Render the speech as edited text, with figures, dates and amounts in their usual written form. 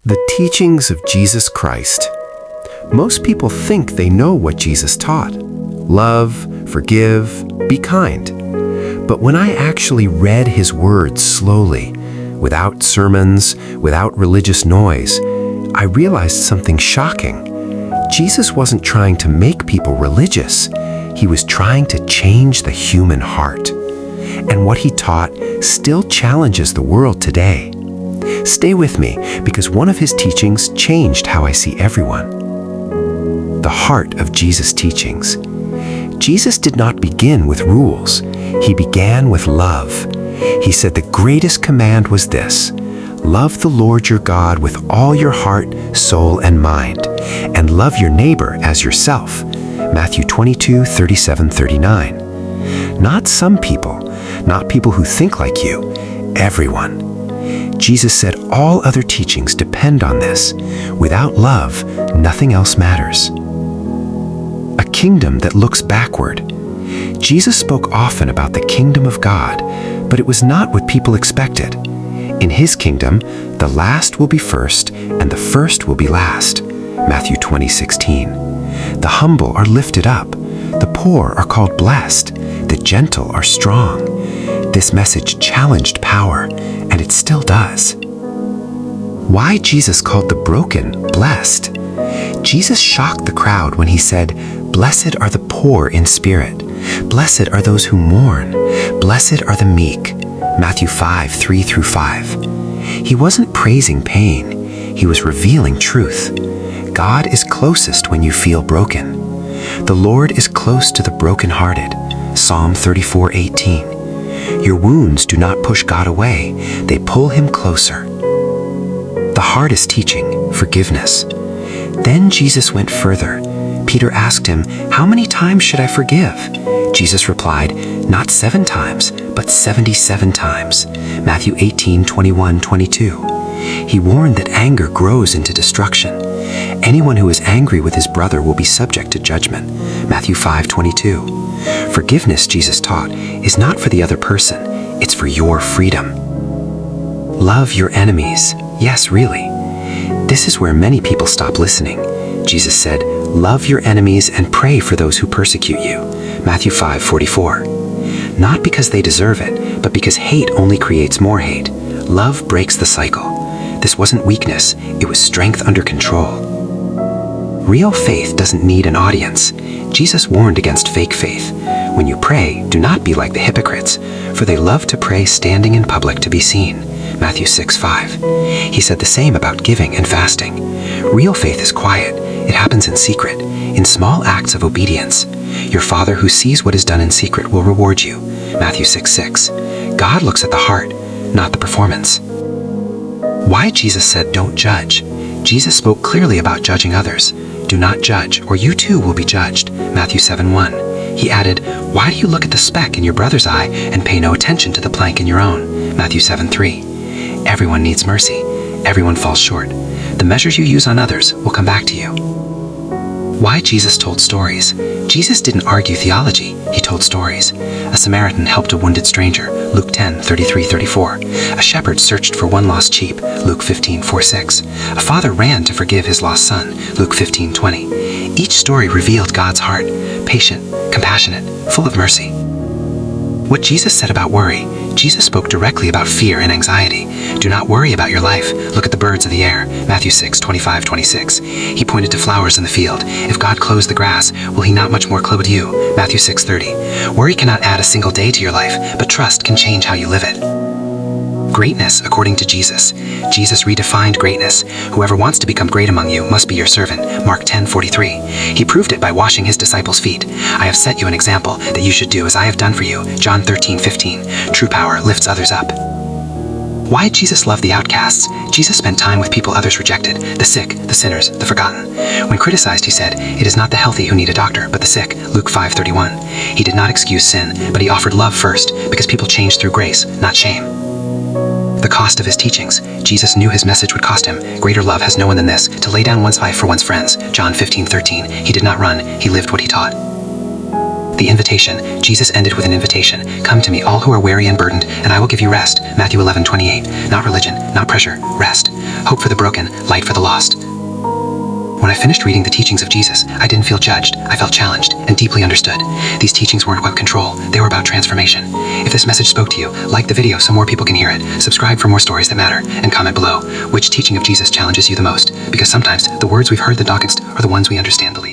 The teachings of Jesus Christ. Most people think they know what Jesus taught. Love, forgive, be kind. But when I actually read his words slowly, without sermons, without religious noise, I realized something shocking. Jesus wasn't trying to make people religious. He was trying to change the human heart. And what he taught still challenges the world today. Stay with me, because one of his teachings changed how I see everyone. The heart of Jesus' teachings. Jesus did not begin with rules. He began with love. He said the greatest command was this: love the Lord your God with all your heart, soul, and mind, and love your neighbor as yourself. Matthew 22:37-39. Not some people, not people who think like you, everyone. Jesus said all other teachings depend on this. Without love, nothing else matters. A kingdom that looks backward. Jesus spoke often about the kingdom of God, but it was not what people expected. In his kingdom, the last will be first, and the first will be last. Matthew 20:16. The humble are lifted up. The poor are called blessed. The gentle are strong. This message challenged power, and it still does. Why Jesus called the broken blessed? Jesus shocked the crowd when he said, "Blessed are the poor in spirit. Blessed are those who mourn. Blessed are the meek." Matthew 5:3-5. He wasn't praising pain. He was revealing truth. God is closest when you feel broken. The Lord is close to the brokenhearted. Psalm 34:18. Your wounds do not push God away. They pull him closer. The hardest teaching, forgiveness. Then Jesus went further. Peter asked him, "How many times should I forgive?" Jesus replied, "Not 7 times, but 77 times." Matthew 18:21-22. He warned that anger grows into destruction. Anyone who is angry with his brother will be subject to judgment. Matthew 5:22. Forgiveness, Jesus taught, is not for the other person. It's for your freedom. Love your enemies. Yes, really. This is where many people stop listening. Jesus said, "Love your enemies and pray for those who persecute you." Matthew 5:44. Not because they deserve it, but because hate only creates more hate. Love breaks the cycle. This wasn't weakness, it was strength under control. Real faith doesn't need an audience. Jesus warned against fake faith. When you pray, do not be like the hypocrites, for they love to pray standing in public to be seen. Matthew 6:5. He said the same about giving and fasting. Real faith is quiet. It happens in secret, in small acts of obedience. Your Father who sees what is done in secret will reward you. Matthew 6:6. God looks at the heart, not the performance. Why Jesus said don't judge? Jesus spoke clearly about judging others. Do not judge, or you too will be judged. Matthew 7:1. He added, why do you look at the speck in your brother's eye and pay no attention to the plank in your own? Matthew 7:3. Everyone needs mercy. Everyone falls short. The measures you use on others will come back to you. Why Jesus told stories? Jesus didn't argue theology, he told stories. A Samaritan helped a wounded stranger, Luke 10:33-34. A shepherd searched for one lost sheep, Luke 15:4-6. A father ran to forgive his lost son, Luke 15:20. Each story revealed God's heart, patient, compassionate, full of mercy. What Jesus said about worry, Jesus spoke directly about fear and anxiety. Do not worry about your life. Look at the birds of the air. Matthew 6:25-26. He pointed to flowers in the field. If God clothes the grass, will he not much more clothe you? Matthew 6:30. Worry cannot add a single day to your life, but trust can change how you live it. Greatness according to Jesus. Jesus redefined greatness. Whoever wants to become great among you must be your servant. Mark 10:43. He proved it by washing his disciples' feet. I have set you an example that you should do as I have done for you. John 13:15. True power lifts others up. Why did Jesus love the outcasts? Jesus spent time with people others rejected, the sick, the sinners, the forgotten. When criticized, he said, it is not the healthy who need a doctor, but the sick. Luke 5:31. He did not excuse sin, but he offered love first, because people change through grace, not shame. The cost of his teachings. Jesus knew his message would cost him. Greater love has no one than this, to lay down one's life for one's friends. John 15:13. He did not run, he lived what he taught. The invitation. Jesus ended with an invitation. Come to me, all who are weary and burdened, and I will give you rest. Matthew 11:28. Not religion, not pressure, rest. Hope for the broken, light for the lost. When I finished reading the teachings of Jesus, I didn't feel judged. I felt challenged and deeply understood. These teachings weren't about control. They were about transformation. If this message spoke to you, like the video so more people can hear it, subscribe for more stories that matter, and comment below which teaching of Jesus challenges you the most, because sometimes the words we've heard the darkest are the ones we understand the least.